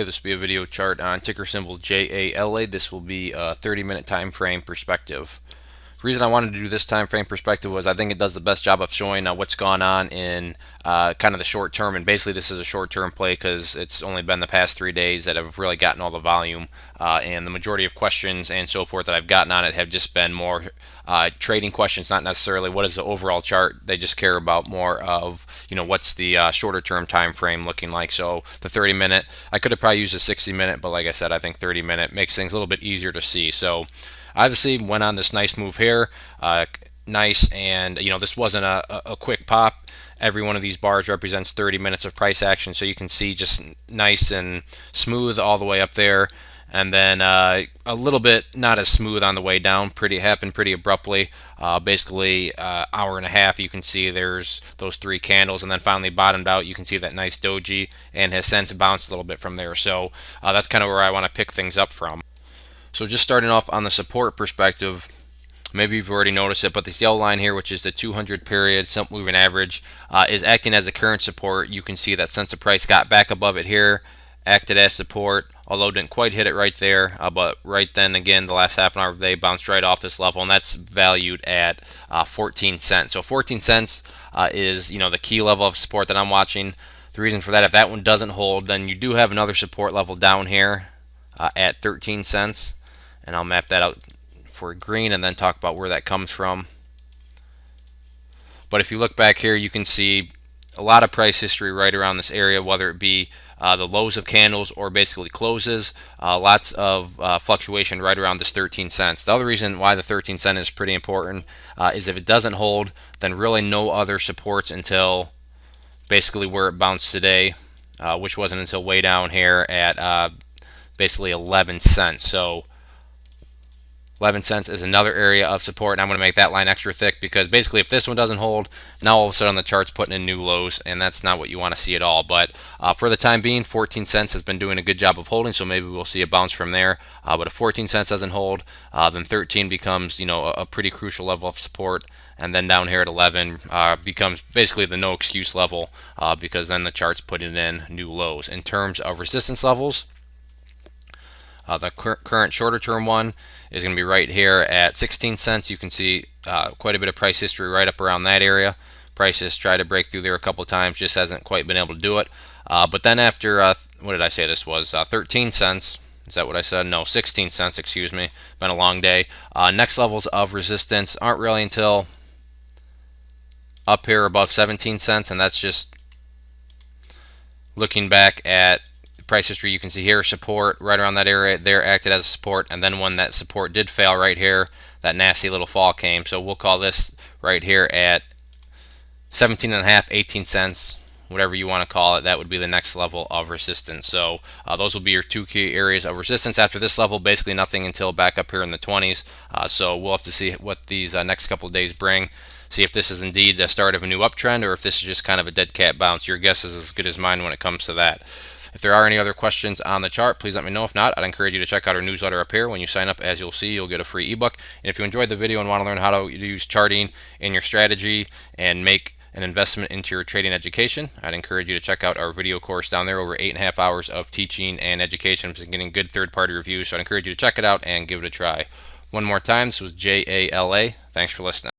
Hey, this will be a video chart on ticker symbol JALA. This will be a 30-minute time frame perspective. The reason I wanted to do this time frame perspective was I think it does the best job of showing what's gone on in kind of the short term. And basically, this is a short term play because it's only been the past 3 days that have really gotten all the volume. And the majority of questions and so forth that I've gotten on it have just been more trading questions, not necessarily what is the overall chart. They just care about more of what's the shorter term time frame looking like. So the 30-minute, I could have probably used a 60-minute, but like I said, I think 30-minute makes things a little bit easier to see. So obviously went on this nice move here, nice, and this wasn't a quick pop. Every one of these bars represents 30 minutes of price action, so you can see just nice and smooth all the way up there, and then a little bit not as smooth on the way down. Happened pretty abruptly. Basically, hour and a half. You can see there's those 3 candles, and then finally bottomed out. You can see that nice doji, and has since bounced a little bit from there. So that's kind of where I want to pick things up from. So just starting off on the support perspective, maybe you've already noticed it, but this yellow line here, which is the 200 period simple moving average, is acting as a current support. You can see that since the price got back above it here, acted as support, although didn't quite hit it right there, but right then again, the last half an hour of the day bounced right off this level, and that's valued at 14 cents. So 14 cents is the key level of support that I'm watching. The reason for that, if that one doesn't hold, then you do have another support level down here at 13 cents. And I'll map that out for green and then talk about where that comes from. But if you look back here, you can see a lot of price history right around this area, whether it be the lows of candles or basically closes. Lots of fluctuation right around this 13 cents. The other reason why the 13 cent is pretty important is if it doesn't hold, then really no other supports until basically where it bounced today, which wasn't until way down here at basically 11 cents. So 11 cents is another area of support, and I'm going to make that line extra thick because basically if this one doesn't hold, now all of a sudden the chart's putting in new lows, and that's not what you want to see at all. But for the time being, 14 cents has been doing a good job of holding, so maybe we'll see a bounce from there. But if 14 cents doesn't hold, then 13 becomes a pretty crucial level of support, and then down here at 11 becomes basically the no excuse level because then the chart's putting in new lows. In terms of resistance levels, the current shorter term one is going to be right here at 16 cents. You can see quite a bit of price history right up around that area. Prices tried to break through there a couple of times, just hasn't quite been able to do it. But then after, what did I say this was? 13 cents. Is that what I said? No, 16 cents, excuse me. Been a long day. Next levels of resistance aren't really until up here above 17 cents, and that's just looking back at price history. You can see here support right around that area there acted as a support, and then when that support did fail right here, that nasty little fall came. So we'll call this right here at 17 and a half, 18 cents, whatever you want to call it. That would be the next level of resistance. So those will be your 2 key areas of resistance. After this level, basically nothing until back up here in the 20s. So we'll have to see what these next couple of days bring. See if this is indeed the start of a new uptrend or if this is just kind of a dead cat bounce. Your guess is as good as mine when it comes to that. If there are any other questions on the chart, please let me know. If not, I'd encourage you to check out our newsletter up here. When you sign up, as you'll see, you'll get a free ebook. And if you enjoyed the video and want to learn how to use charting in your strategy and make an investment into your trading education, I'd encourage you to check out our video course down there. Over 8.5 hours of teaching and education, and getting good third-party reviews. So I'd encourage you to check it out and give it a try. One more time, this was JALA. Thanks for listening.